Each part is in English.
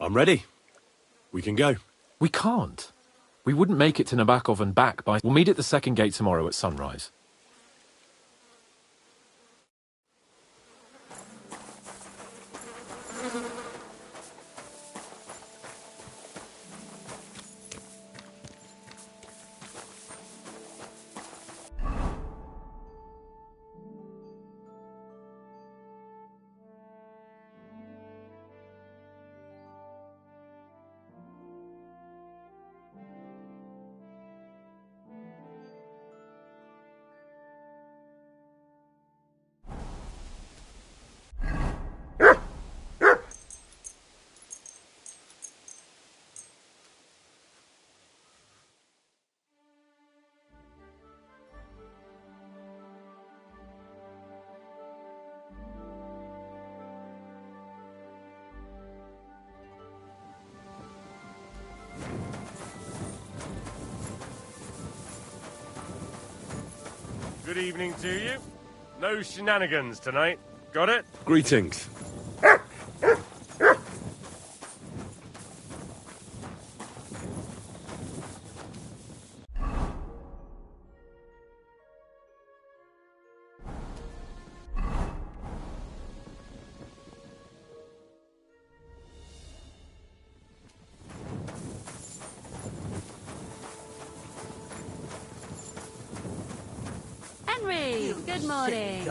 I'm ready. We can go. We can't. We wouldn't make it to Nabokov and back by... We'll meet at the second gate tomorrow at sunrise. Good evening to you. No shenanigans tonight. Got it? Greetings. Henry, good morning.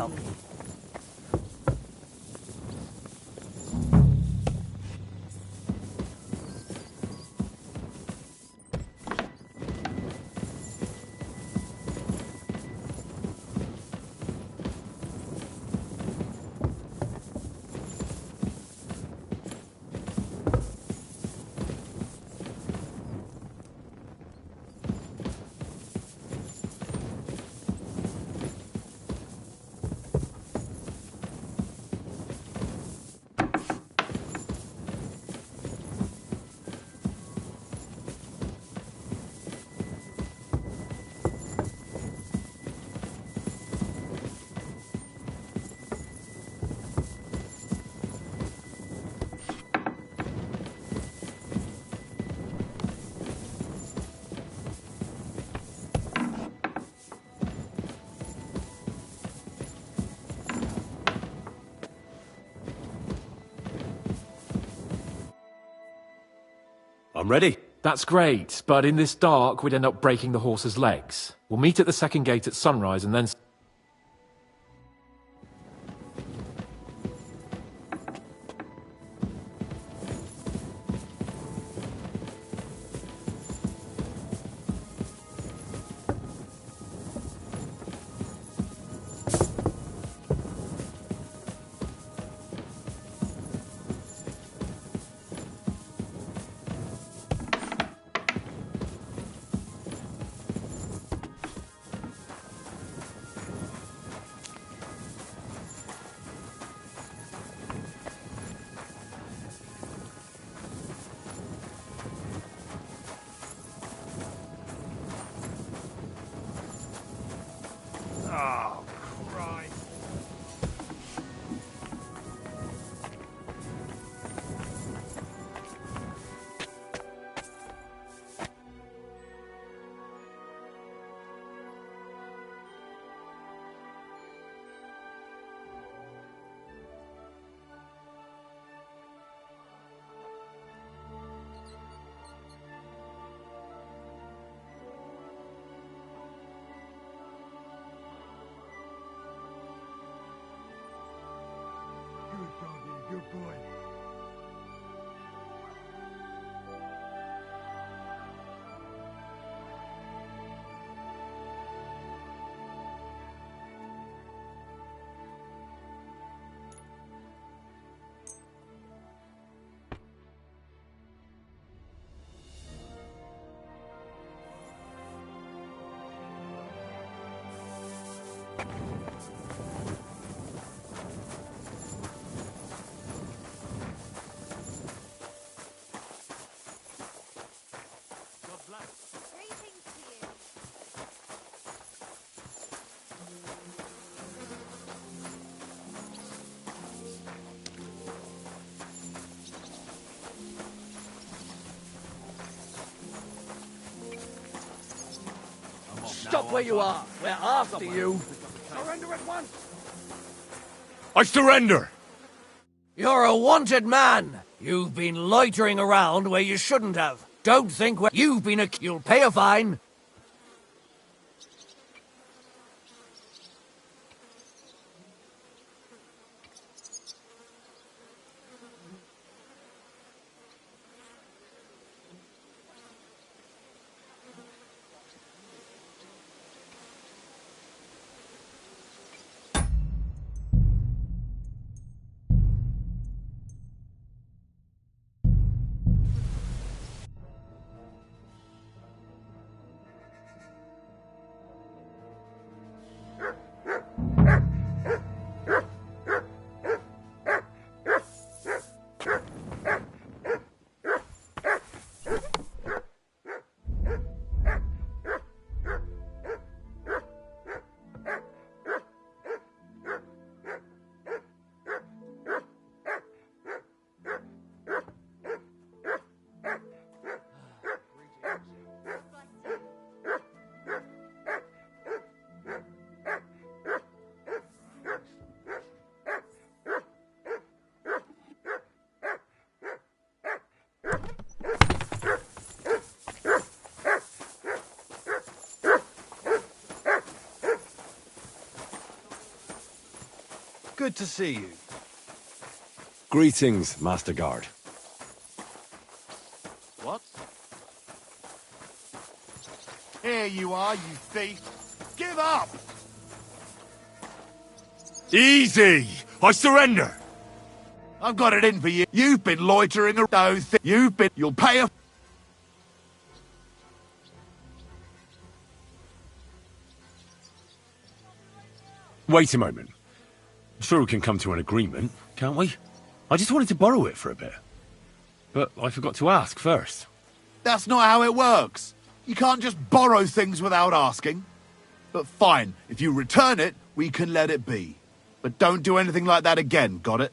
I'm ready. That's great, but in this dark, we'd end up breaking the horse's legs. We'll meet at the second gate at sunrise and then... Oh, Christ. Good doggy, good boy. Stop where you are. We're after you. Surrender at once. I surrender! You're a wanted man. You've been loitering around where you shouldn't have. Don't think where you've been you'll pay a fine. Good to see you. Greetings, Master Guard. What? Here you are, you thief. Give up! Easy! I surrender! I've got it in for you. You've been loitering around. You'll pay a... Wait a moment. I'm sure we can come to an agreement, can't we? I just wanted to borrow it for a bit. But I forgot to ask first. That's not how it works. You can't just borrow things without asking. But fine, if you return it, we can let it be. But don't do anything like that again, got it?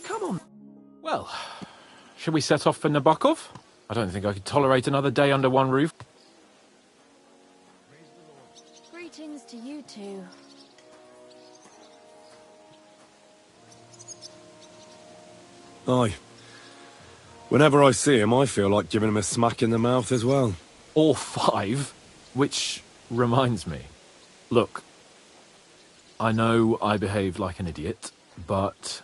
Come on. Well, shall we set off for Nabokov? I don't think I could tolerate another day under one roof. Greetings to you two. Aye. Whenever I see him, I feel like giving him a smack in the mouth as well. Or 5, which reminds me. Look, I know I behaved like an idiot, but...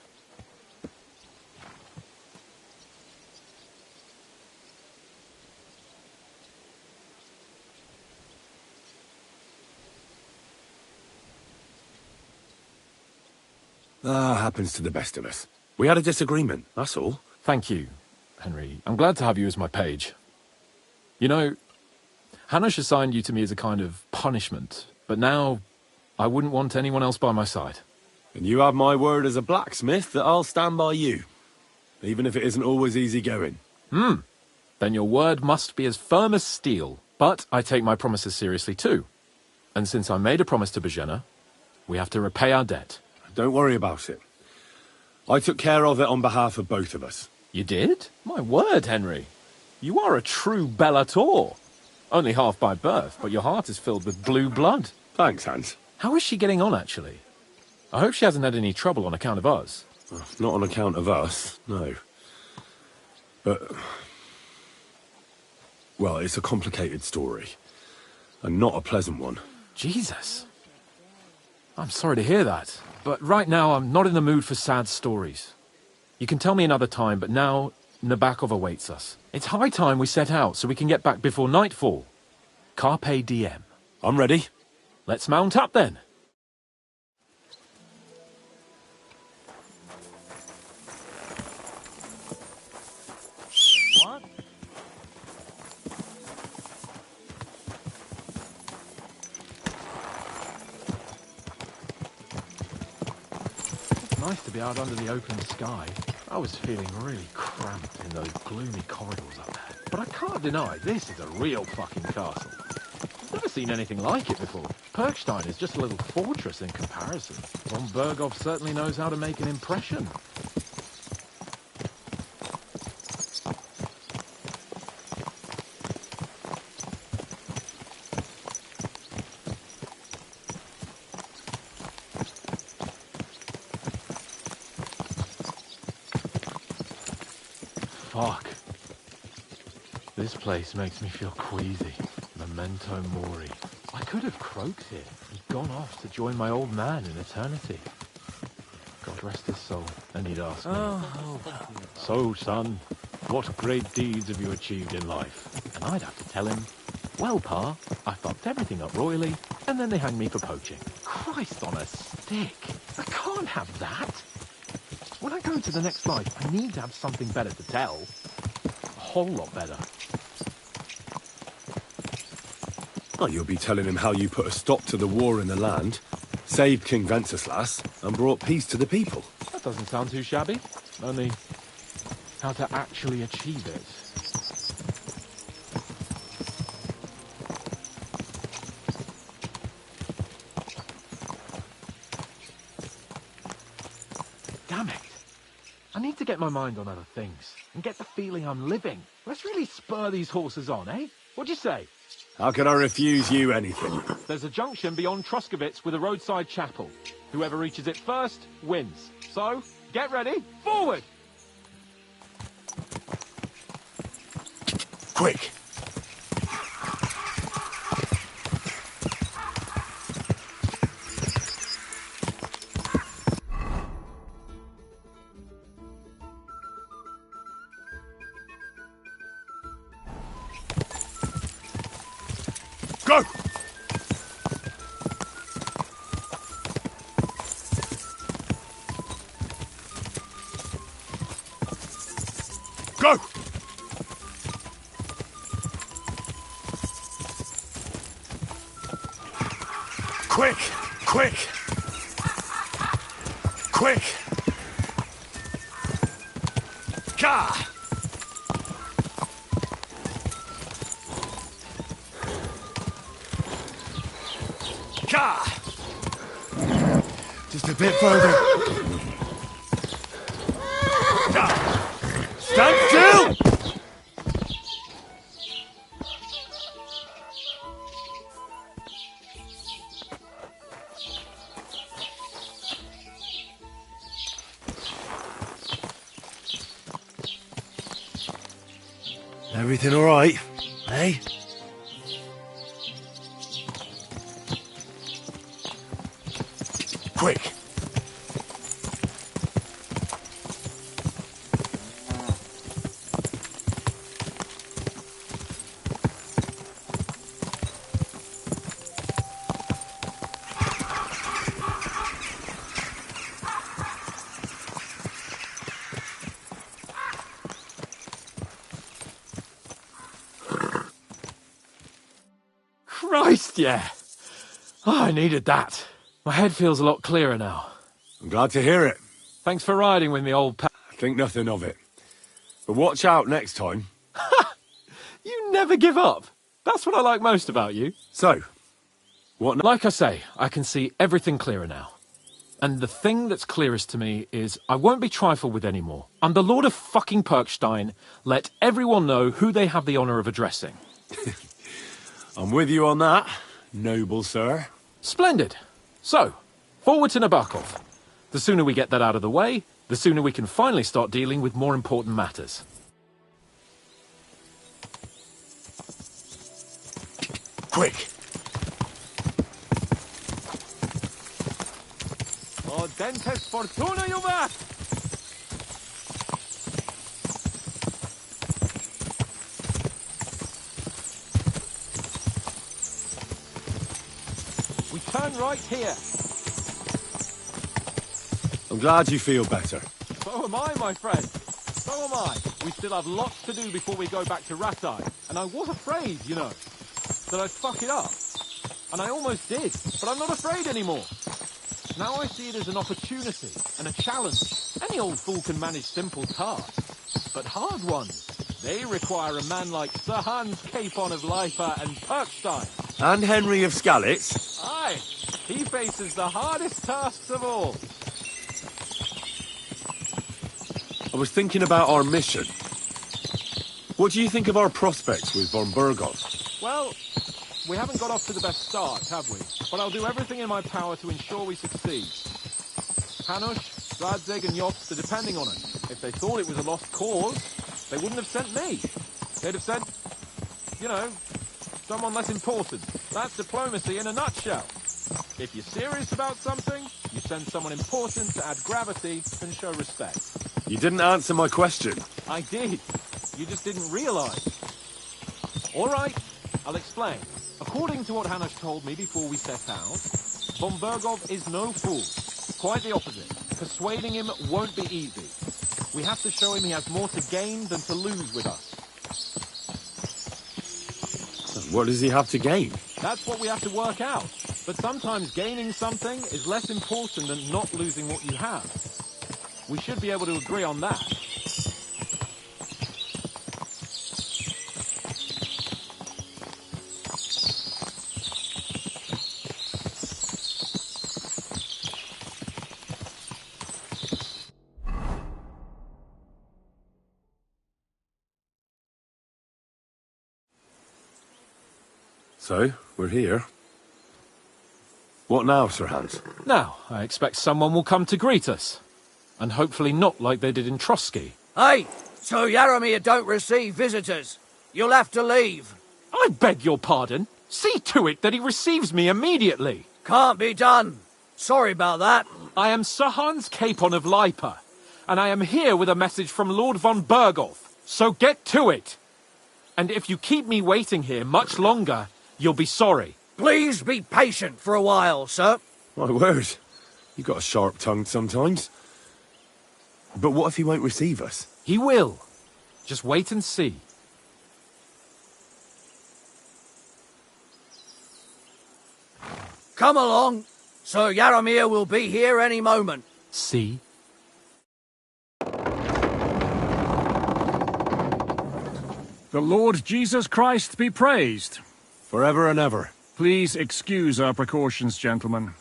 happens to the best of us. We had a disagreement, that's all. Thank you, Henry. I'm glad to have you as my page. You know, Hanush assigned you to me as a kind of punishment, but now I wouldn't want anyone else by my side. And you have my word as a blacksmith that I'll stand by you. Even if it isn't always easy going. Then your word must be as firm as steel. But I take my promises seriously too. And since I made a promise to Bozhena, we have to repay our debt. Don't worry about it. I took care of it on behalf of both of us. You did? My word, Henry. You are a true Bellator. Only half by birth, but your heart is filled with blue blood. Thanks, Hans. How is she getting on, actually? I hope she hasn't had any trouble on account of us. Not on account of us, no. But... well, it's a complicated story. And not a pleasant one. Jesus. I'm sorry to hear that. But right now, I'm not in the mood for sad stories. You can tell me another time, but now Nabokov awaits us. It's high time we set out so we can get back before nightfall. Carpe diem. I'm ready. Let's mount up then. What? It's nice to be out under the open sky. I was feeling really cramped in those gloomy corridors up there. But I can't deny, this is a real fucking castle. Never seen anything like it before. Perkstein is just a little fortress in comparison. Von Berghoff certainly knows how to make an impression. Fuck. This place makes me feel queasy. Memento mori. I could have croaked here and gone off to join my old man in eternity. God rest his soul. And he'd ask me, "So, son, what great deeds have you achieved in life?" And I'd have to tell him, "Well, Pa, I fucked everything up royally, and then they hanged me for poaching." Christ on a stick. I can't have that. When I go into the next life, I need to have something better to tell. A whole lot better. Oh, you'll be telling him how you put a stop to the war in the land, saved King Venceslas, and brought peace to the people. That doesn't sound too shabby. Only, how to actually achieve it. Damn it. I need to get my mind on other things, and get the feeling I'm living. Let's really spur these horses on, eh? What do you say? How can I refuse you anything? There's a junction beyond Troskovitz with a roadside chapel. Whoever reaches it first, wins. So, get ready, forward! Quick! Go! Go! Quick! Quick! Quick! Gah! Gah! Just a bit further. Gah! Stand still! Everything all right, eh? Quick! Christ, yeah! Oh, I needed that. My head feels a lot clearer now. I'm glad to hear it. Thanks for riding with me, old pal. Think nothing of it. But watch out next time. You never give up. That's what I like most about you. So, what now? Like I say, I can see everything clearer now. And the thing that's clearest to me is I won't be trifled with anymore. I'm the Lord of fucking Perkstein. Let everyone know who they have the honor of addressing. I'm with you on that, noble sir. Splendid. So, forward to Nabokov. The sooner we get that out of the way, the sooner we can finally start dealing with more important matters. Quick! Dentes fortuna, Juve! We turn right here. I'm glad you feel better. So am I, my friend. So am I. We still have lots to do before we go back to Ratai. And I was afraid, you know, that I'd fuck it up. And I almost did. But I'm not afraid anymore. Now I see it as an opportunity and a challenge. Any old fool can manage simple tasks. But hard ones, they require a man like Sir Hans Capon of Leipa and Perkstein. And Henry of Skalitz? Aye, he faces the hardest tasks of all. I was thinking about our mission. What do you think of our prospects with von Berghoff? Well, we haven't got off to the best start, have we? But I'll do everything in my power to ensure we succeed. Hanush, Radzig and Yost are depending on us. If they thought it was a lost cause, they wouldn't have sent me. They'd have sent, you know, someone less important. That's diplomacy in a nutshell. If you're serious about something, you send someone important to add gravity and show respect. You didn't answer my question. I did. You just didn't realise. All right, I'll explain. According to what Hanush told me before we set out, von Berghoff is no fool. Quite the opposite. Persuading him won't be easy. We have to show him he has more to gain than to lose with us. What does he have to gain? That's what we have to work out. But sometimes gaining something is less important than not losing what you have. We should be able to agree on that. So, we're here. What now, Sir Hans? Now, I expect someone will come to greet us. And hopefully not like they did in Trotsky. Hey, so Yaramir don't receive visitors. You'll have to leave. I beg your pardon. See to it that he receives me immediately. Can't be done. Sorry about that. I am Sir Hans Capon of Lipa, and I am here with a message from Lord von Berghoff. So get to it. And if you keep me waiting here much longer, you'll be sorry. Please be patient for a while, sir. My word. You got a sharp tongue sometimes. But what if he won't receive us? He will. Just wait and see. Come along. Sir Yaramir will be here any moment. See? The Lord Jesus Christ be praised. Forever and ever. Please excuse our precautions, gentlemen.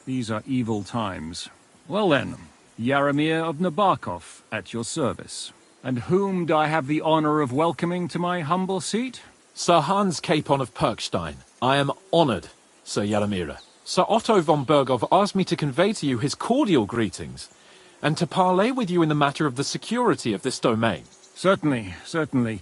These are evil times. Well then, Yaramir of Nabokov at your service. And whom do I have the honor of welcoming to my humble seat? Sir Hans Capon of Perkstein. I am honoured, Sir Yaramir. Sir Otto von Berghoff asked me to convey to you his cordial greetings, and to parley with you in the matter of the security of this domain. Certainly, certainly.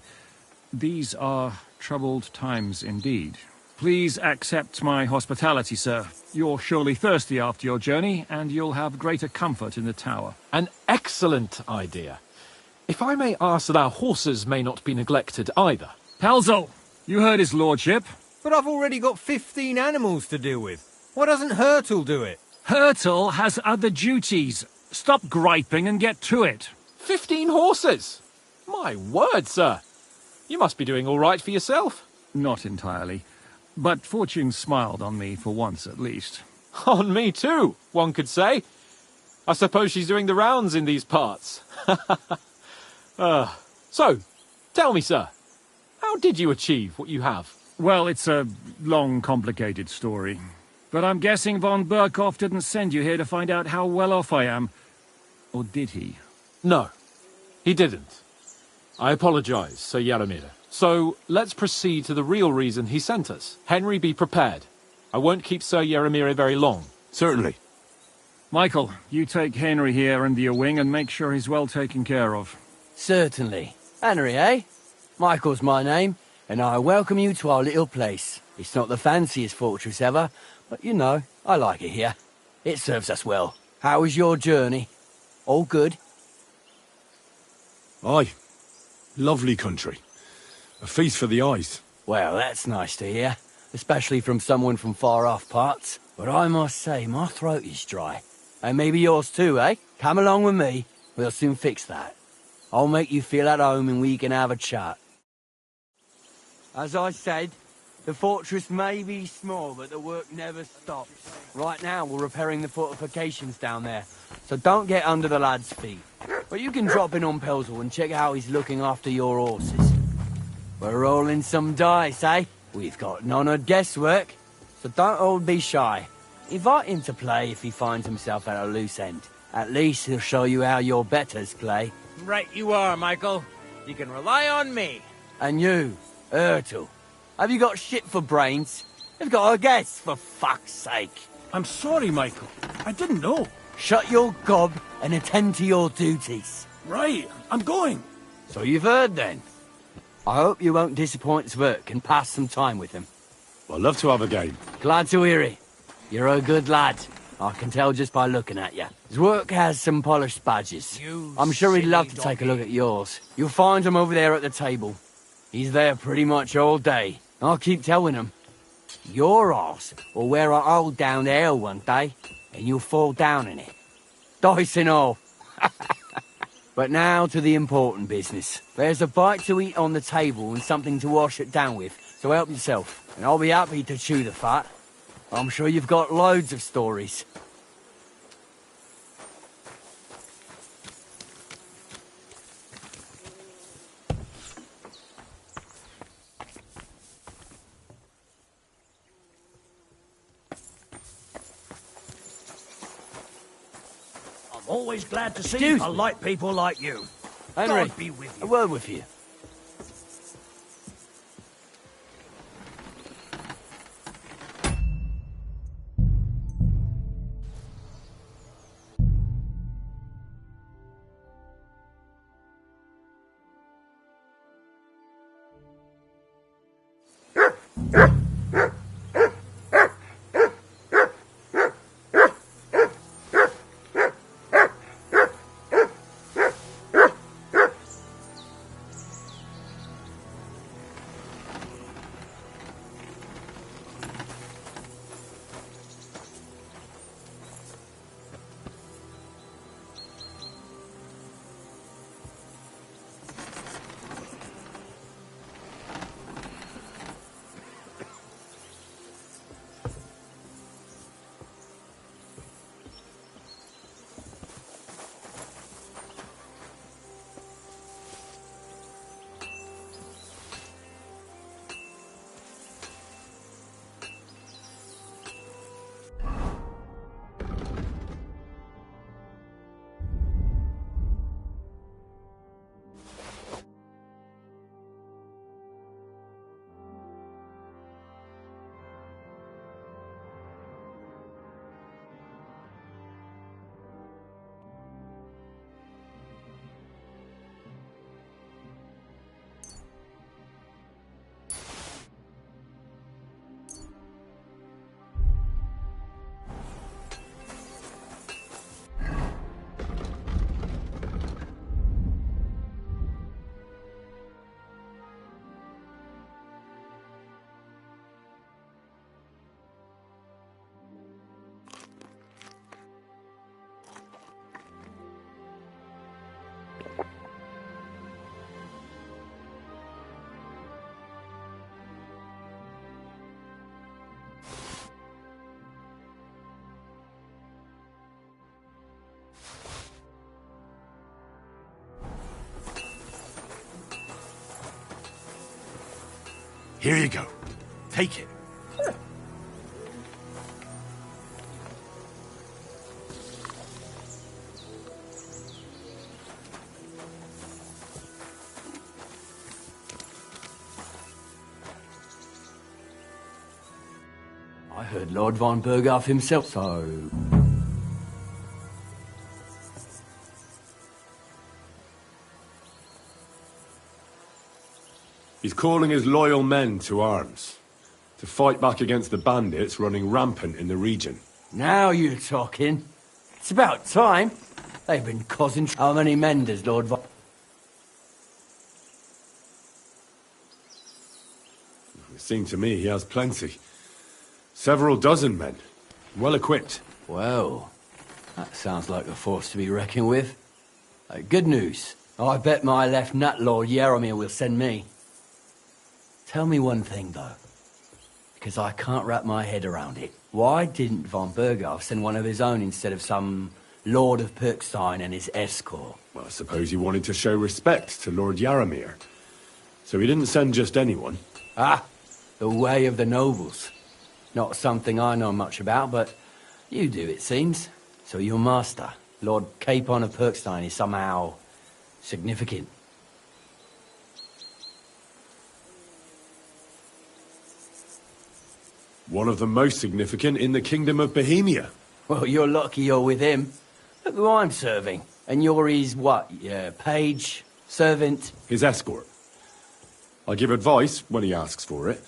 These are troubled times indeed. Please accept my hospitality, sir. You're surely thirsty after your journey, and you'll have greater comfort in the tower. An excellent idea. If I may ask that our horses may not be neglected either. Pelzel, you heard his lordship. But I've already got 15 animals to deal with. Why doesn't Hurtle do it? Hurtle has other duties. Stop griping and get to it. 15 horses? My word, sir. You must be doing all right for yourself. Not entirely. But fortune smiled on me for once at least. On me too, one could say. I suppose she's doing the rounds in these parts. So, tell me, sir, how did you achieve what you have? Well, it's a long, complicated story. But I'm guessing von Berghoff didn't send you here to find out how well off I am. Or did he? No, he didn't. I apologize, Sir Yaramir. So, let's proceed to the real reason he sent us. Henry, be prepared. I won't keep Sir Yaramir very long. Certainly. Michael, you take Henry here under your wing and make sure he's well taken care of. Certainly. Henry, eh? Michael's my name, and I welcome you to our little place. It's not the fanciest fortress ever, but you know, I like it here. It serves us well. How was your journey? All good? Aye. Lovely country. A feast for the eyes. Well, that's nice to hear, especially from someone from far-off parts. But I must say, my throat is dry. And maybe yours too, eh? Come along with me. We'll soon fix that. I'll make you feel at home and we can have a chat. As I said, the fortress may be small, but the work never stops. Right now, we're repairing the fortifications down there, so don't get under the lad's feet. But you can drop in on Pelzel and check how he's looking after your horses. We're rolling some dice, eh? We've got none of guesswork, so don't all be shy. Invite him to play if he finds himself at a loose end. At least he'll show you how your betters play. Right you are, Michael. You can rely on me. And you, Ertel, have you got shit for brains? You've got a guess, for fuck's sake. I'm sorry, Michael. I didn't know. Shut your gob and attend to your duties. Right, I'm going. So you've heard then. I hope you won't disappoint Zwerk and pass some time with him. I'd love to have a game. Glad to hear it. You're a good lad. I can tell just by looking at you. Zwerk has some polished badges. I'm sure he'd love to take a look at yours. You'll find him over there at the table. He's there pretty much all day. I'll keep telling him. Your arse will wear a hole down there one day, and you'll fall down in it. Dice and all. But now to the important business. There's a bite to eat on the table and something to wash it down with, so help yourself. And I'll be happy to chew the fat. I'm sure you've got loads of stories. I'm always glad to see Excuse me. polite people like you. Henry, God be with you. a word with you. Here you go. Take it. I heard Lord von Berghoff himself, so... He's calling his loyal men to arms, to fight back against the bandits running rampant in the region. Now you're talking. It's about time. They've been causing... How many men does Lord von... It seemed to me he has plenty. Several dozen men, well equipped. Well, that sounds like a force to be reckoned with. Good news. I bet my left nut Lord Yaramir will send me. Tell me one thing, though, because I can't wrap my head around it. Why didn't von Berghoff send one of his own instead of some Lord of Perkstein and his escort? Well, I suppose he wanted to show respect to Lord Yaramir. So he didn't send just anyone. Ah, The way of the nobles. Not something I know much about, but you do, it seems. So your master, Lord Capon of Perkstein, is somehow significant. One of the most significant in the Kingdom of Bohemia. Well, you're lucky you're with him. Look who I'm serving. And you're his, what, page, servant? His escort. I give advice when he asks for it.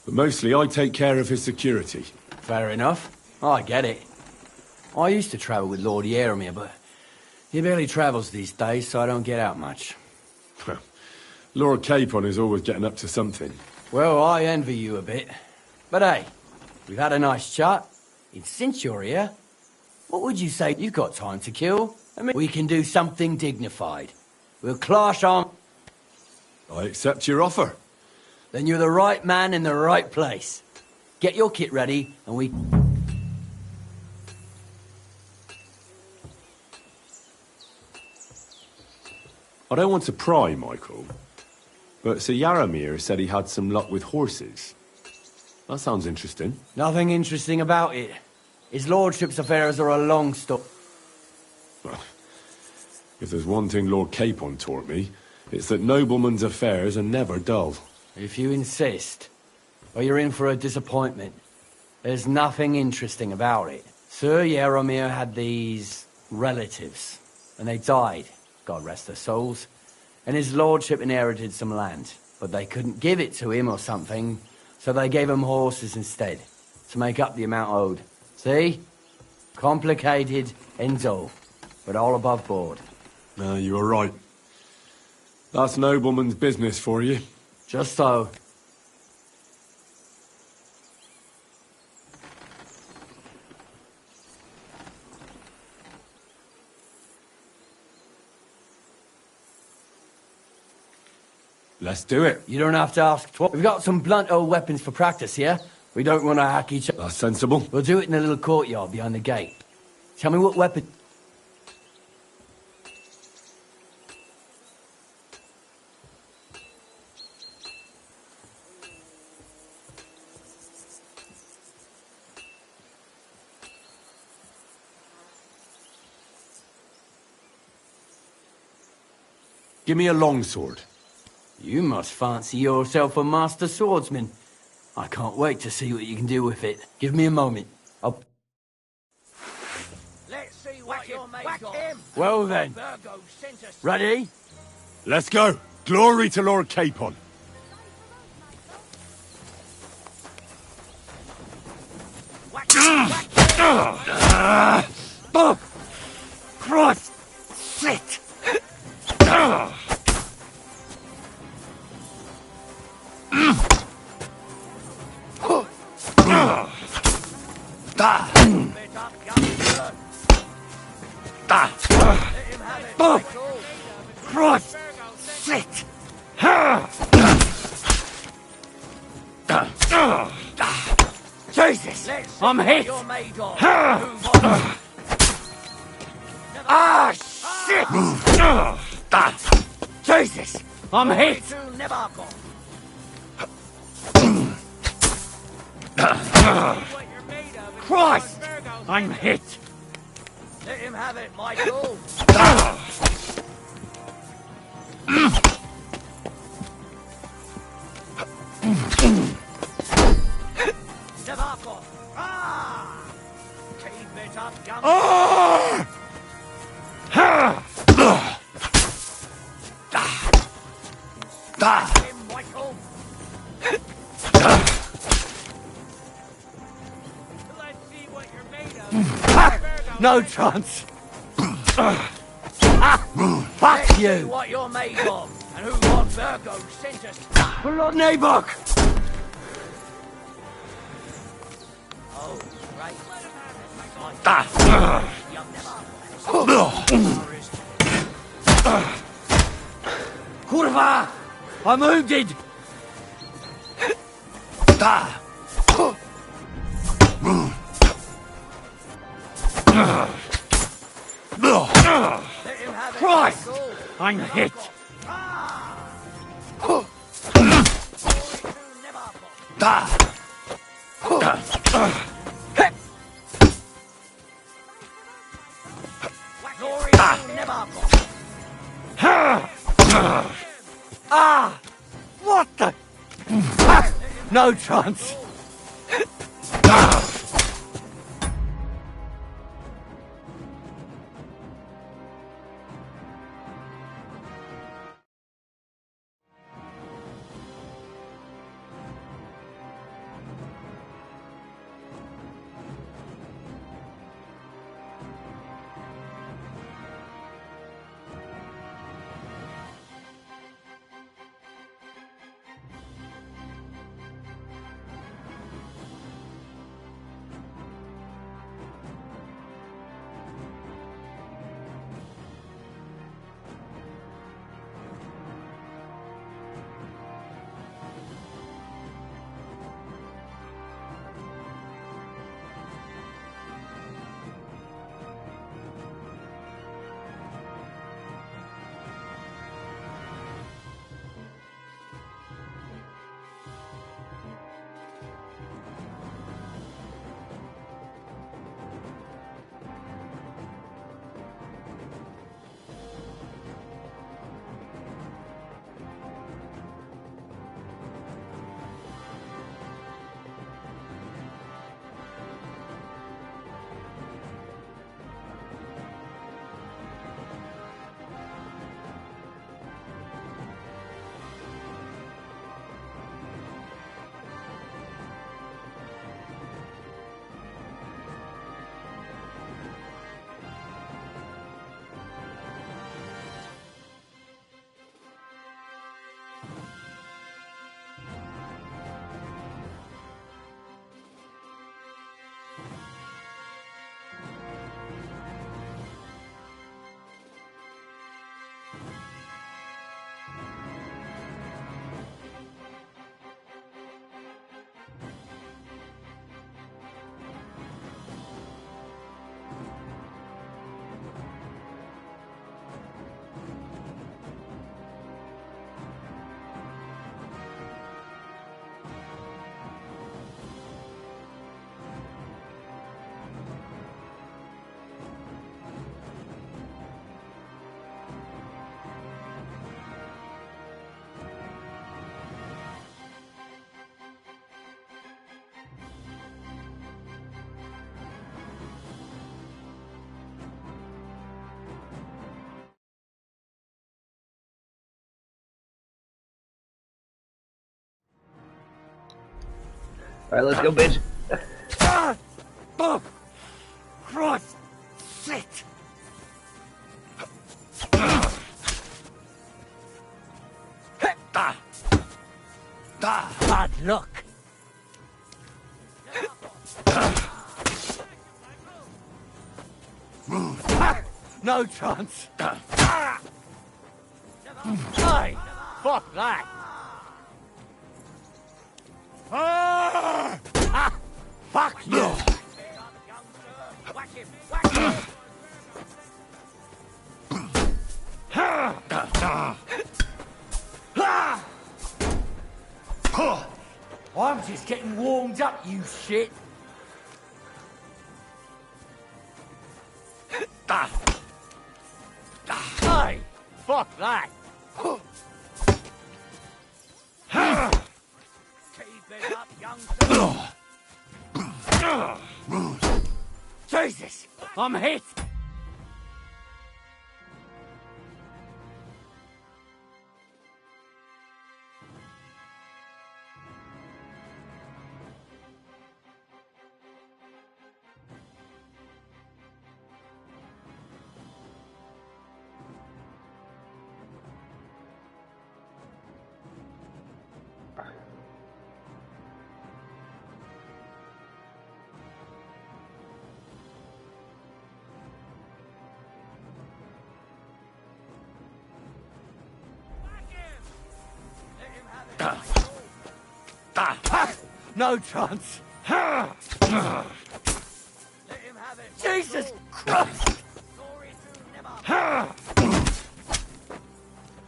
But mostly I take care of his security. Fair enough. I get it. I used to travel with Lord Yaramir, but he barely travels these days, so I don't get out much. Lord Capon is always getting up to something. Well, I envy you a bit. But hey, we've had a nice chat. And since you're here, what would you say? You've got time to kill. I mean, we can do something dignified. We'll clash on. I accept your offer. Then you're the right man in the right place. Get your kit ready, and we... I don't want to pry, Michael, but Sir Yaramir said he had some luck with horses. That sounds interesting. Nothing interesting about it. His lordship's affairs are a long story. Well, if there's one thing Lord Capon taught me, it's that noblemen's affairs are never dull. If you insist, well, you're in for a disappointment. There's nothing interesting about it. Sir Yaramir had these relatives, and they died, God rest their souls, and his lordship inherited some land, but they couldn't give it to him or something, so they gave him horses instead, to make up the amount owed. See? Complicated and dull, but all above board. No, you were right. That's nobleman's business for you. Just so. Let's do it. You don't have to ask twice. We've got some blunt old weapons for practice here. We don't want to hack each other. That's sensible. We'll do it in the little courtyard behind the gate. Tell me what weapon... Give me a longsword. You must fancy yourself a master swordsman. I can't wait to see what you can do with it. Give me a moment. I'll... Let's see what you're made of. Well then. Ready? Let's go. Glory to Lord Capon. Christ! Shit! Christ! Shit! Jesus! I'm hit! Ah, shit! Jesus! I'm hit! Christ! I'm hit! Let him have it, Michael! Keep it up, young Michael! Let's see what you're made of. No chance. Fuck you! What you're made of, and who Lord Virgo sent us. For Lord Nabok! Oh, right. Kurva! I'm wounded! Christ! I'm hit! Ah! What the? No chance. Alright, let's go, bitch. Oh, Christ! Shit! Bad luck. No chance. Hey, fuck that. Fuck you. I'm just getting warmed up, you shit. Hey, fuck that. Keep it up, youngster. Jesus, I'm hit. No chance. Jesus Christ!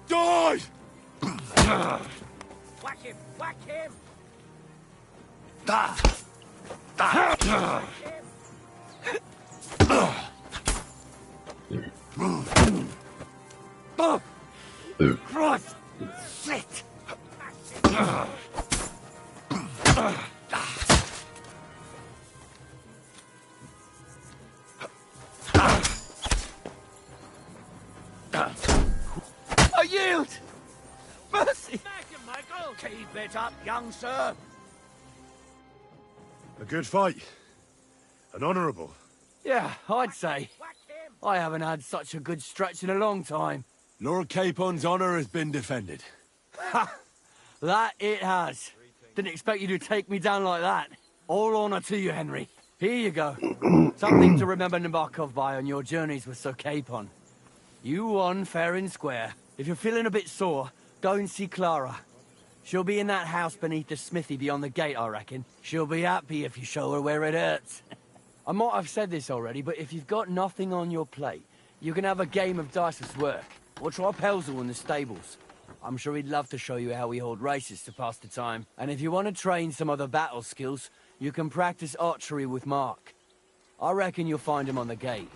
Die! Whack him! Whack him! Christ! Shit! I yield! Mercy! Michael! Keep it up, young sir! A good fight. An honourable. Yeah, I'd say. I haven't had such a good stretch in a long time. Lord Capon's honour has been defended. Ha! That it has. Didn't expect you to take me down like that. All honour to you, Henry. Here you go. Something to remember Nabokov by on your journeys with Sir Capon. You won fair and square. If you're feeling a bit sore, go and see Clara. She'll be in that house beneath the smithy beyond the gate, I reckon. She'll be happy if you show her where it hurts. I might have said this already, but if you've got nothing on your plate, you can have a game of dice's work. Or try Pelzel in the stables. I'm sure he'd love to show you how we hold races to pass the time. And if you want to train some other battle skills, you can practice archery with Mark. I reckon you'll find him on the gate.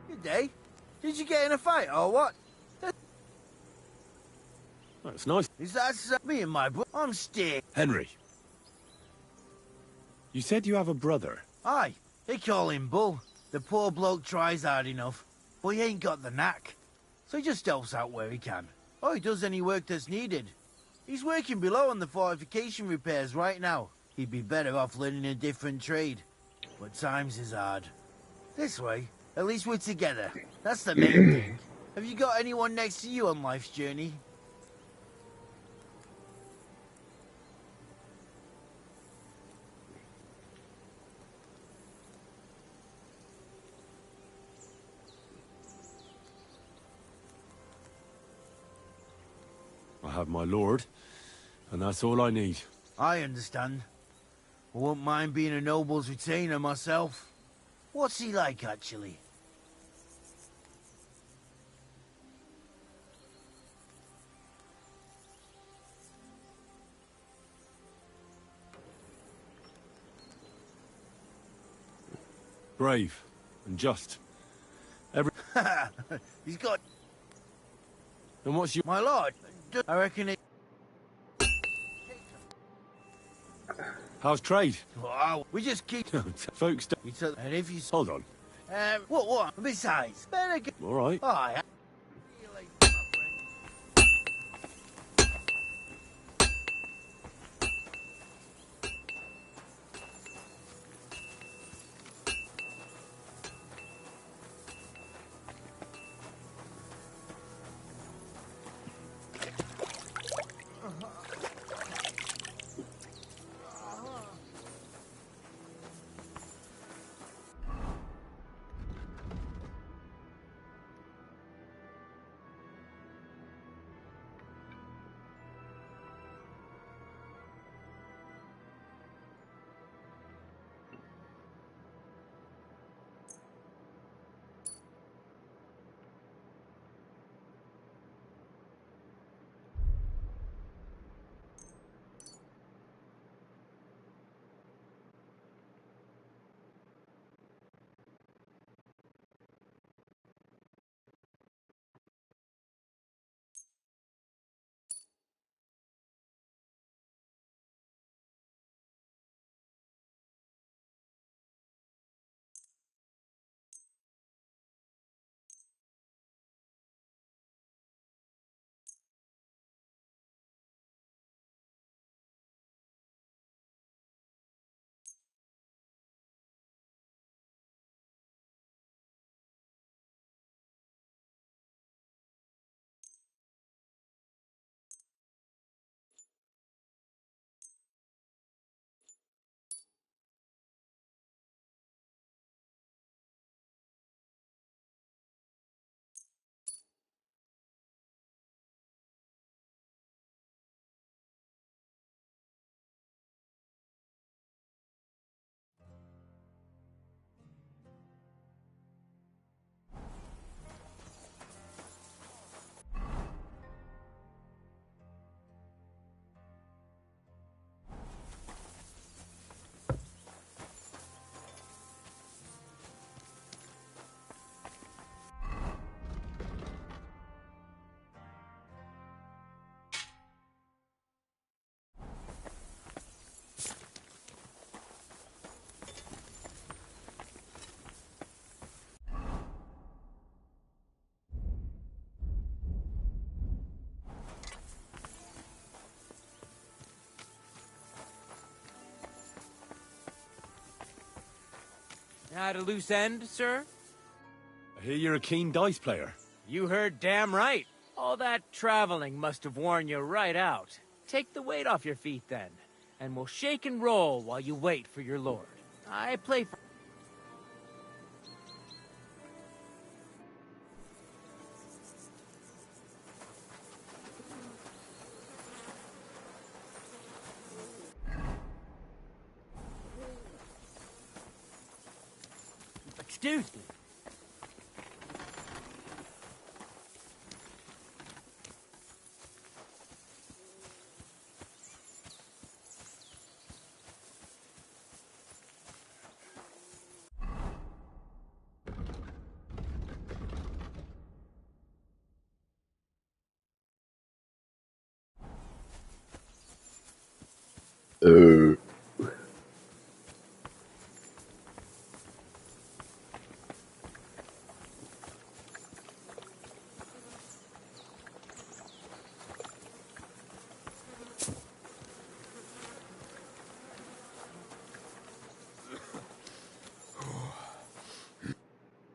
Good day. Did you get in a fight or what? That's nice. Is that me and my bro? I'm Stig. Henry. You said you have a brother. Aye, they call him Bull. The poor bloke tries hard enough, but he ain't got the knack. So he just helps out where he can. Or he does any work that's needed. He's working below on the fortification repairs right now. He'd be better off learning a different trade. But times is hard. This way, at least we're together. That's the main thing. Have you got anyone next to you on life's journey? I have my lord, and that's all I need. I understand. I wouldn't mind being a noble's retainer myself. What's he like, actually? Brave and just. He's got... And what's your... My lord, I reckon it... How's trade? Wow, we just keep... Folks don't... And if you... Hold on. What? Besides, better get... All right. Aye. Had a loose end, sir? I hear you're a keen dice player. You heard damn right. All that traveling must have worn you right out. Take the weight off your feet then, and we'll shake and roll while you wait for your lord. I play for... Excuse me.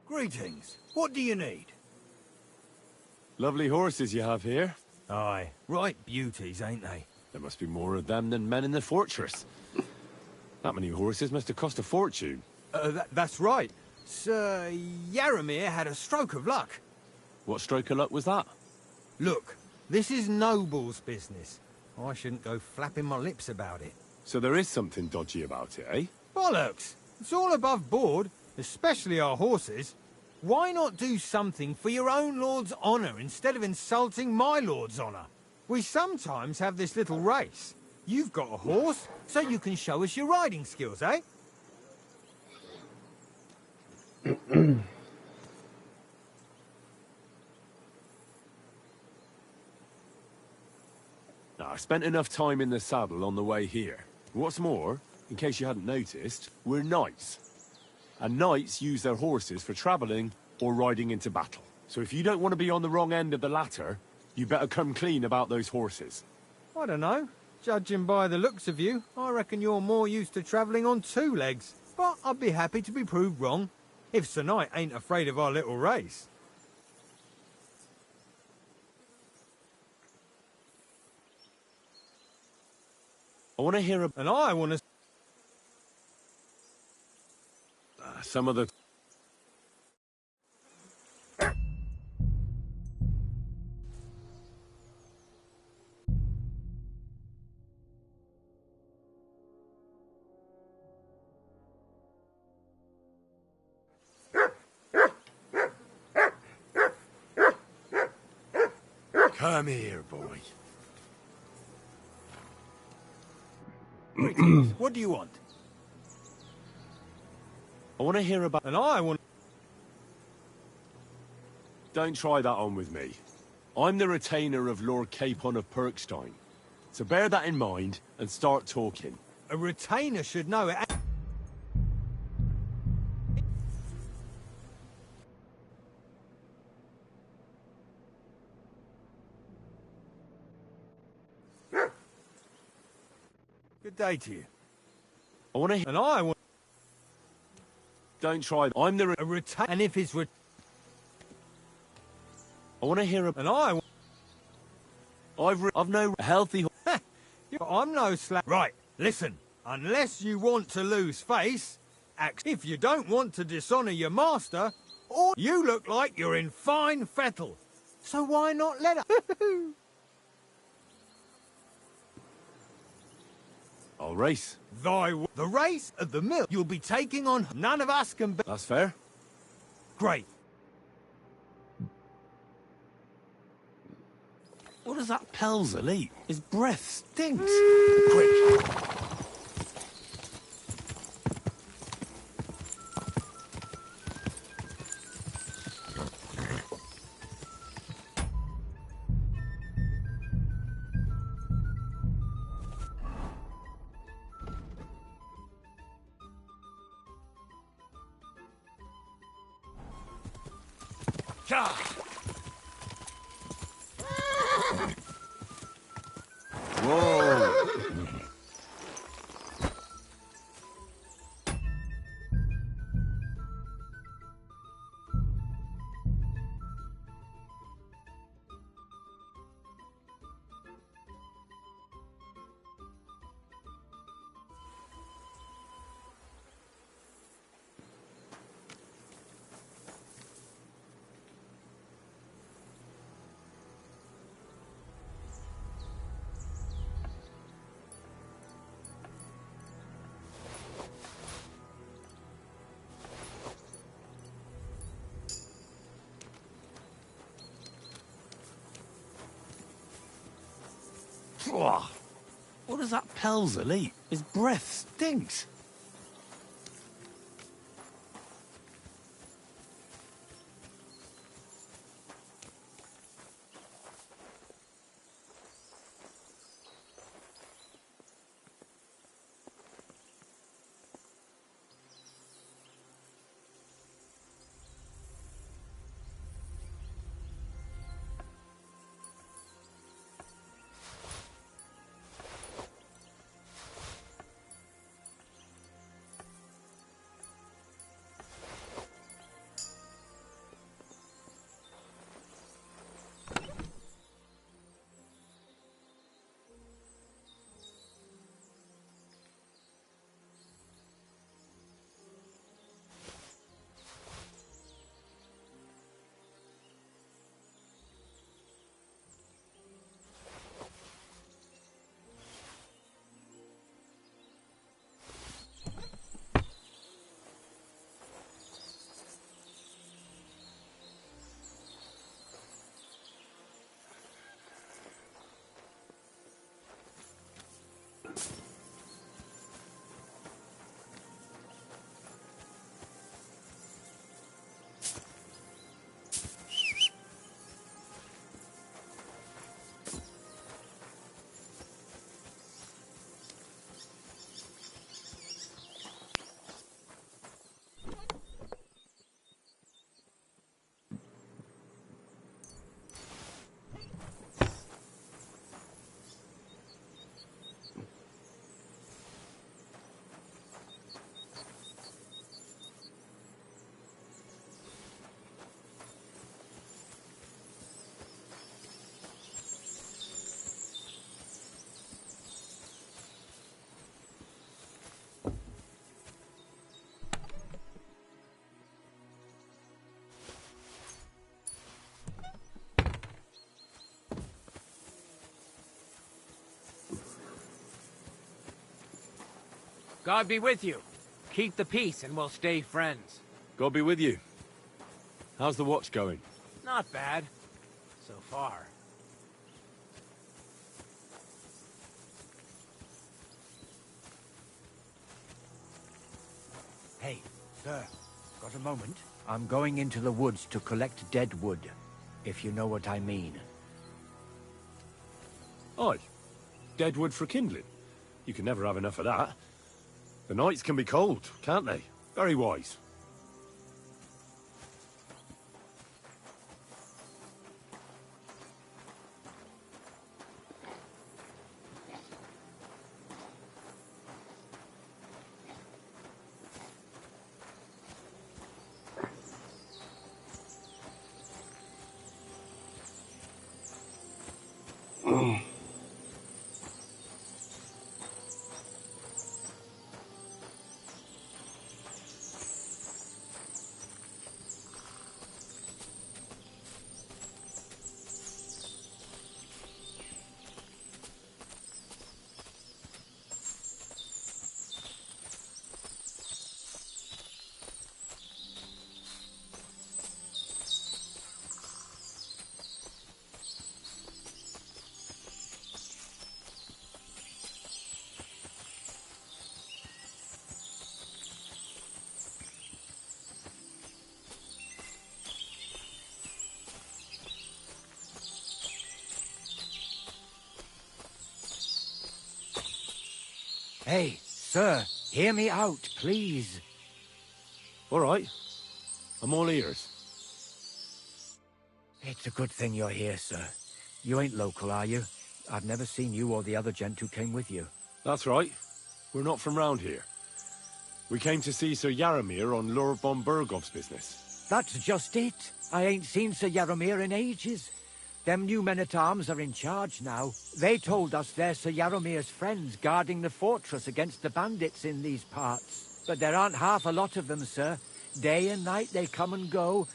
Greetings. What do you need? Lovely horses you have here. Aye, right beauties, ain't they? There must be more of them than men in the fortress. That many horses must have cost a fortune. That's right. Sir Yaramir had a stroke of luck. What stroke of luck was that? Look, this is Noble's business. I shouldn't go flapping my lips about it. So there is something dodgy about it, eh? Bollocks! It's all above board, especially our horses. Why not do something for your own lord's honour instead of insulting my lord's honour? We sometimes have this little race. You've got a horse, so you can show us your riding skills, eh? Now, I spent enough time in the saddle on the way here. What's more, in case you hadn't noticed, we're knights. And knights use their horses for travelling or riding into battle. So if you don't want to be on the wrong end of the latter, you better come clean about those horses. I don't know. Judging by the looks of you, I reckon you're more used to travelling on two legs. But I'd be happy to be proved wrong, if Sir Knight ain't afraid of our little race. I want to hear about... And I want to... some of the... Come here, boy. What do you want? I want to hear about... And I want... Don't try that on with me. I'm the retainer of Lord Capon of Perkstein. So bear that in mind and start talking. A retainer should know it. Good day to you. I want to... And I want... Don't try... I'm the... A retainer... And if his I want to hear... And I... I've no healthy... I'm no slack. Right, listen. Unless you want to lose face, if you don't want to dishonour your master, or you look like you're in fine fettle. So why not let her... I'll race. The race at the mill you'll be taking on, none of us can be... That's fair. Great. What does that Pelzer eat? His breath stinks. Quick. Whoa. Oh, what does that Pelzel eat? His breath stinks. God be with you. Keep the peace and we'll stay friends. God be with you. How's the watch going? Not bad. So far. Hey, sir. Got a moment? I'm going into the woods to collect dead wood, if you know what I mean. Aye. Dead wood for kindling. You can never have enough of that. The nights can be cold, can't they? Very wise. Hey, sir, hear me out, please. All right. I'm all ears. It's a good thing you're here, sir. You ain't local, are you? I've never seen you or the other gent who came with you. That's right. We're not from round here. We came to see Sir Yaramir on Lord von Bergov's business. That's just it. I ain't seen Sir Yaramir in ages. Them new men-at-arms are in charge now. They told us they're Sir Yaramir's friends guarding the fortress against the bandits in these parts. But there aren't half a lot of them, sir. Day and night they come and go.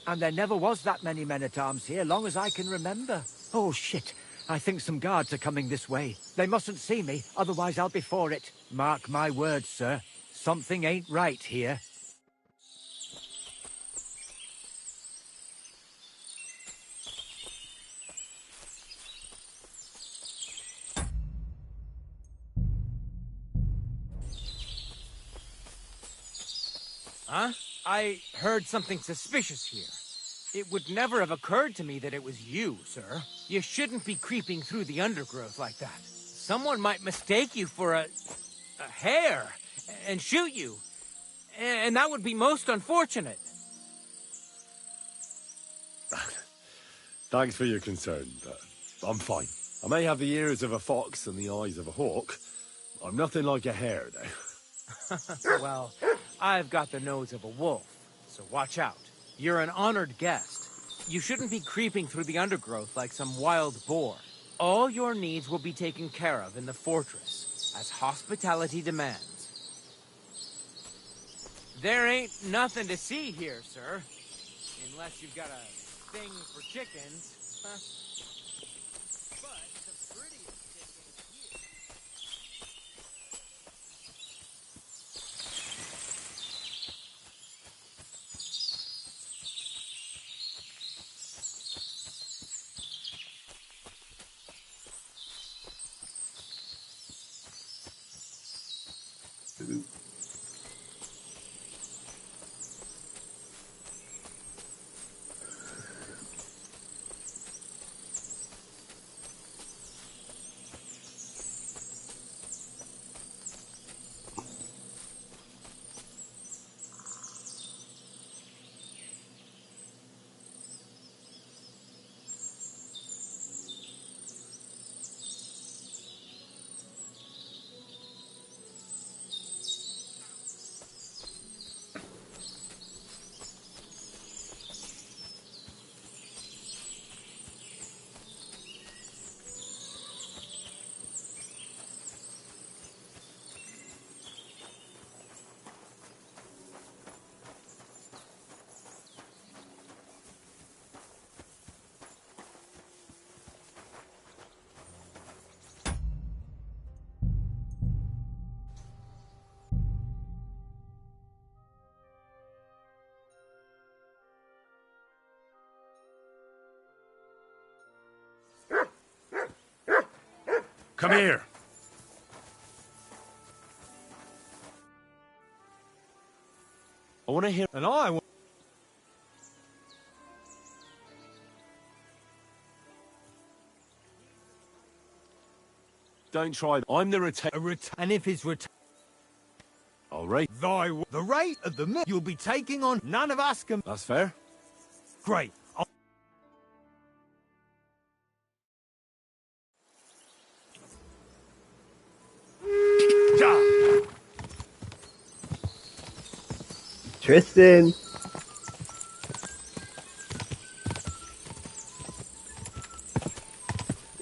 And there never was that many men-at-arms here, long as I can remember. Oh, shit. I think some guards are coming this way. They mustn't see me, otherwise I'll be for it. Mark my words, sir. Something ain't right here. Huh? I heard something suspicious here. It would never have occurred to me that it was you, sir. You shouldn't be creeping through the undergrowth like that. Someone might mistake you for a hare and shoot you. And that would be most unfortunate. Thanks for your concern, but I'm fine. I may have the ears of a fox and the eyes of a hawk. I'm nothing like a hare, though. Well, I've got the nose of a wolf, so watch out. You're an honored guest. You shouldn't be creeping through the undergrowth like some wild boar. All your needs will be taken care of in the fortress, as hospitality demands. There ain't nothing to see here, sir. Unless you've got a thing for chickens. But the prettiest chicken here... Come here. I want to hear... And I want... Don't try... I'm the And if his I'll rate... The rate of the you'll be taking on, none of us can... That's fair. Great. Tristan!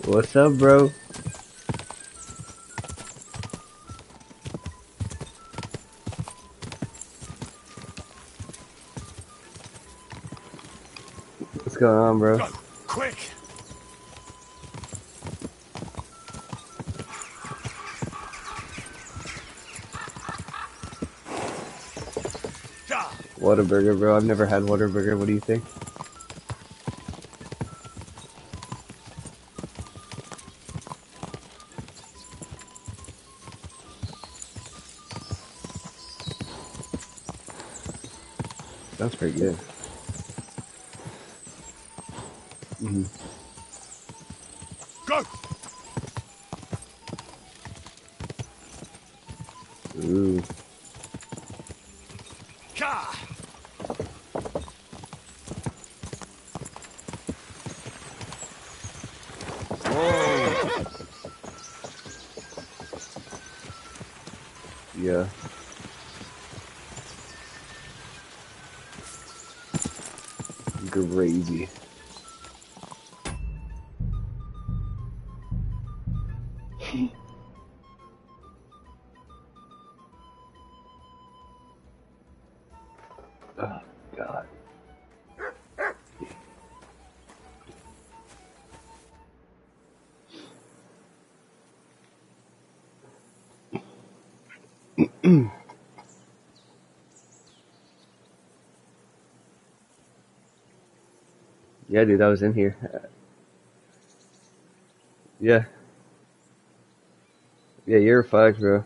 What's up, bro? What's going on, bro? Go, quick! Whataburger, bro. I've never had Whataburger. What do you think? That's pretty good. Mm-hmm. Go! Ooh. Ka! Whoa. Yeah. Gravy. Oh, God. Yeah, dude, I was in here. Yeah. Yeah, you're fucked, bro.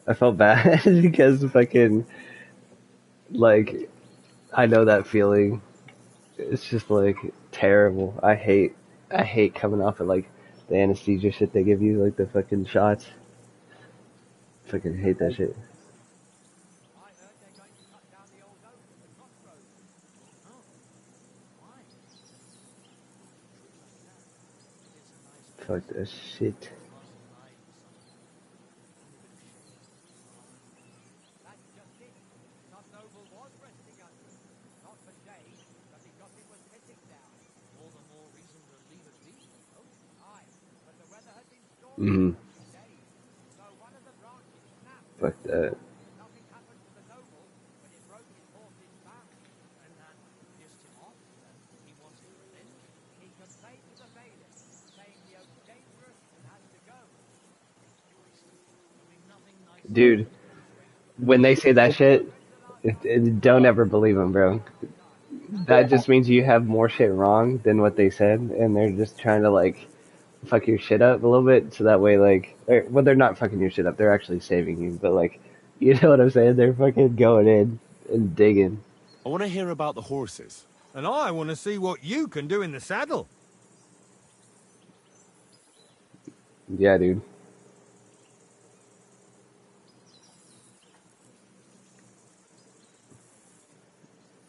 I felt bad because fucking Like, I know that feeling. It's just like terrible. I hate coming off of like the anesthesia shit they give you, like the fucking shots. Fucking hate that shit. Fuck that shit. Mm-hmm. Fuck that. Dude, when they say that shit, don't ever believe them, bro. That just means you have more shit wrong than what they said, and they're just trying to like fuck your shit up a little bit, so that way like, well, they're not fucking your shit up. They're actually saving you, but like, you know what I'm saying? They're fucking going in and digging. I want to hear about the horses. And I want to see what you can do in the saddle. Yeah, dude.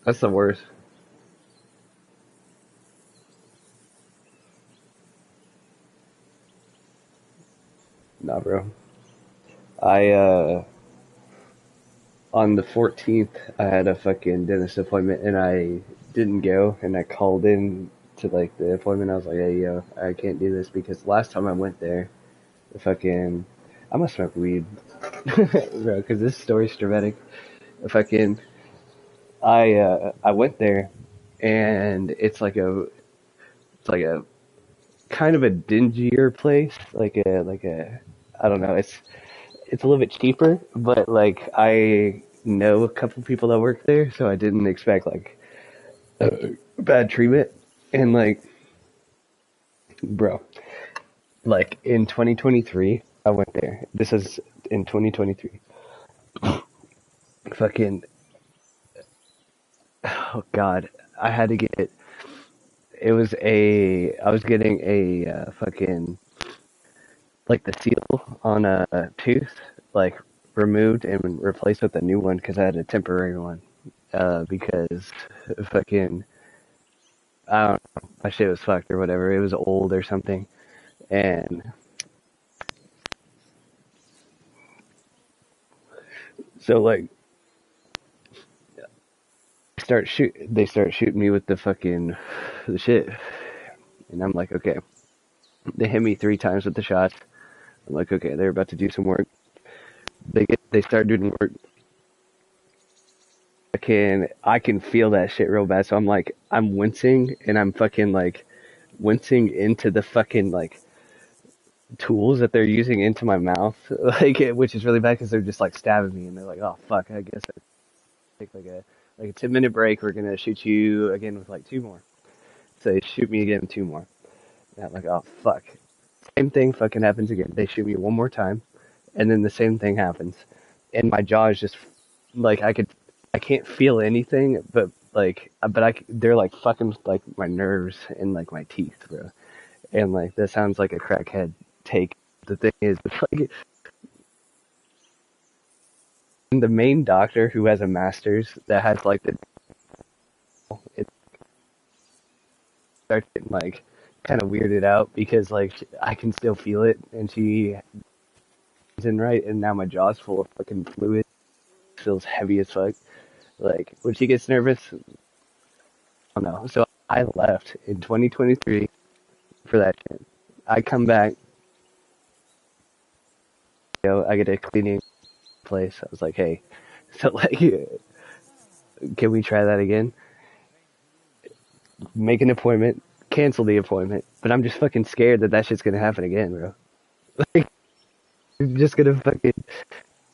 That's the worst. Nah, bro. On the 14th, I had a fucking dentist appointment and I didn't go, and I called in to like the appointment. I was like, hey, yo, I can't do this because last time I went there, the fucking, I must smoke weed, bro, because this story's dramatic. I went there, and it's like a kind of a dingier place, I don't know, it's a little bit cheaper, but like I know a couple people that work there, so I didn't expect like bad treatment. And like, bro, like in 2023, I went there. This is in 2023. Fucking, oh god, I had to get. I was getting a fucking, like the seal on a tooth, like removed and replaced with a new one because I had a temporary one. Because fucking, I don't know, my shit was fucked or whatever. It was old or something, and so like, they start shooting me with the shit, and I'm like, okay. They hit me 3 times with the shots. I'm like, okay, they're about to do some work. They start doing work. I can feel that shit real bad. So I'm like, I'm wincing, and I'm fucking like wincing into the fucking like tools that they're using into my mouth, like, which is really bad because they're just like stabbing me, and they're like, oh fuck, I guess I take like a 10-minute break. We're gonna shoot you again with like 2 more. So they shoot me again with 2 more. And I'm like, oh fuck. Same thing fucking happens again. They shoot me 1 more time, and then the same thing happens. And my jaw is just like, I can't feel anything, but they're like fucking like my nerves and like my teeth, bro. And like, that sounds like a crackhead take. The thing is, like, the main doctor who has a master's that has like it starts getting like kind of weirded out because like I can still feel it, and she isn't right, and now my jaw's full of fucking fluid. It feels heavy as fuck. Like when she gets nervous, I don't know. So I left in 2023 for that shit. I come back, I get a cleaning place. I was like, hey, so like, can we try that again? Make an appointment, cancel the appointment, but I'm just fucking scared that shit's gonna happen again, bro. Like, I'm just gonna fucking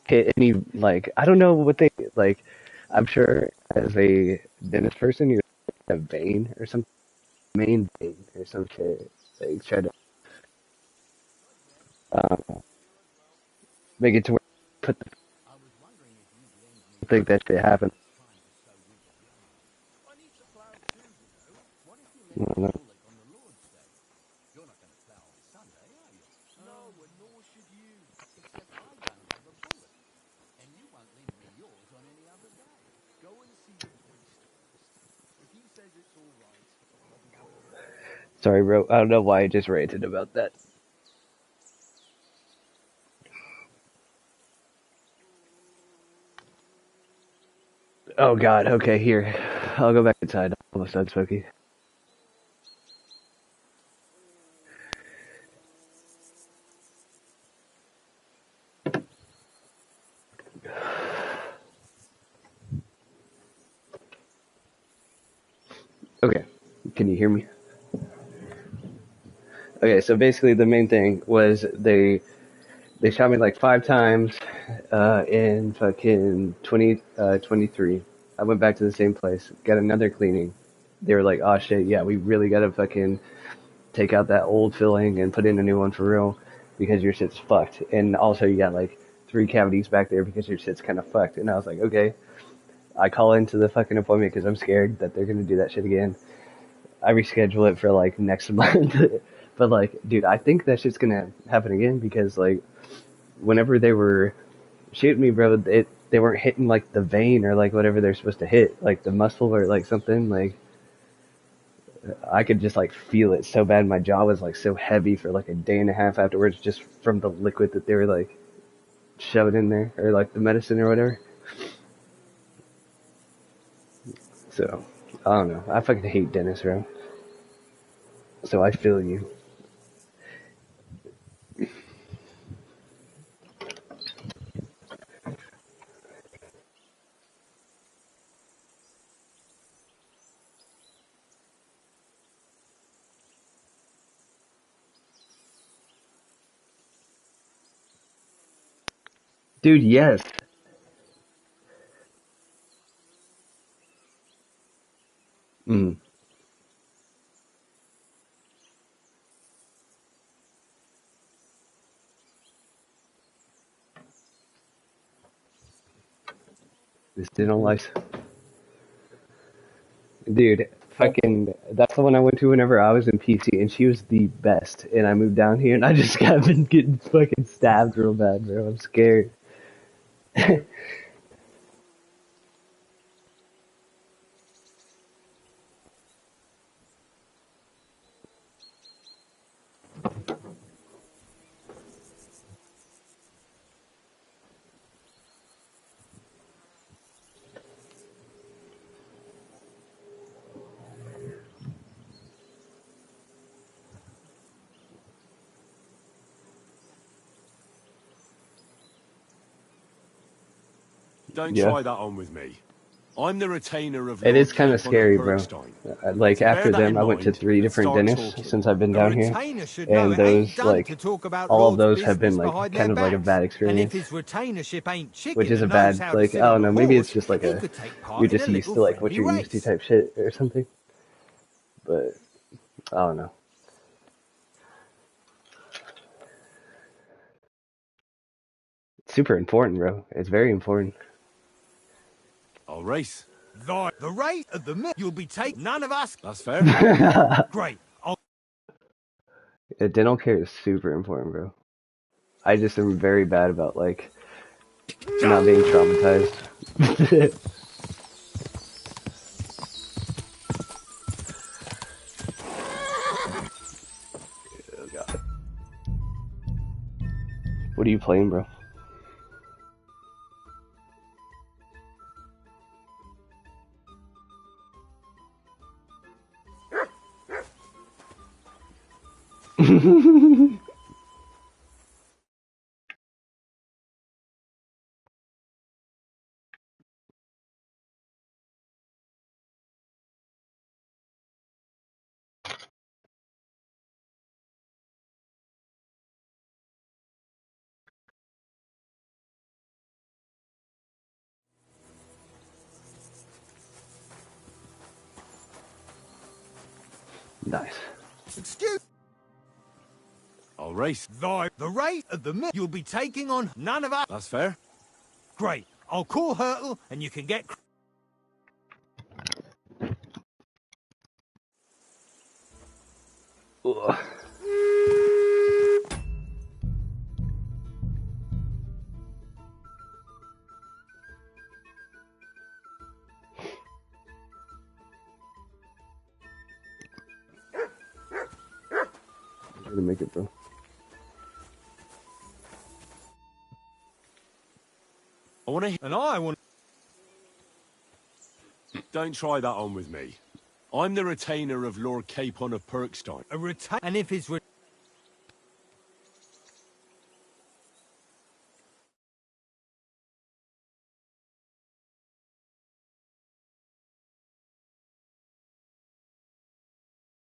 hit any, like, I don't know what they, like, I'm sure as a dentist person, you have a vein or some main vein or some shit. Like, try to make it to where put the, I think that shit happened. I don't know. Sorry, bro. I don't know why I just ranted about that. Oh god, okay, here. I'll go back inside. I'm almost done smoking. Okay, can you hear me? Okay, so basically the main thing was they shot me like 5 times in fucking 2023. I went back to the same place, got another cleaning. They were like, oh shit, yeah, we really gotta fucking take out that old filling and put in a new one for real because your shit's fucked. And also you got like 3 cavities back there because your shit's kind of fucked. And I was like, okay. I call into the fucking appointment because I'm scared that they're gonna do that shit again. I reschedule it for like next month. But like, dude, I think that shit's gonna happen again because like, whenever they were shooting me, bro, they weren't hitting like the vein or like whatever they're supposed to hit, like the muscle or like something. Like, I could just like feel it so bad. My jaw was like so heavy for like a day and a half afterwards, just from the liquid that they were like shoving in there or like the medicine or whatever. So, I don't know. I fucking hate Dennis, bro. So I feel you. Dude, yes. Mm. This dental lice. Dude, fucking, that's the one I went to whenever I was in PC, and she was the best. And I moved down here, and I just got been getting fucking stabbed real bad, bro. I'm scared. Don't Yeah. try that on with me. I'm the retainer of It Lord is kind of Capon scary, of bro. Bergstein. Like, So bear after that them, in I went to mind 3 and different start dentists talking. since I've been A down here. retainer should know And it ain't those, done like, to talk about all of Lord's those have business been, like, behind kind their of like a backs. bad And experience. if his retainership ain't chicken Which is a and knows bad, how to like, sit I on don't a know, maybe it's horse, just like he a, could take part you're in a just used little to, like, what friendly you're used to race. type shit or something. But, I don't know. It's super important, bro. It's very important. I'll race. The rate of the you'll be taking none of us. That's fair. Great. Yeah, dental care is super important, bro. I just am very bad about, like, not being traumatized. Oh, God. What are you playing, bro? Nice. Excuse. I'll race. The rate of the you'll be taking on none of us. That's fair. Great. I'll call Hurtle and you can get. Ugh. I'm gonna make it, bro. I want to. And I want. Don't try that on with me. I'm the retainer of Lord Capon of Perkstein. A retain. And if his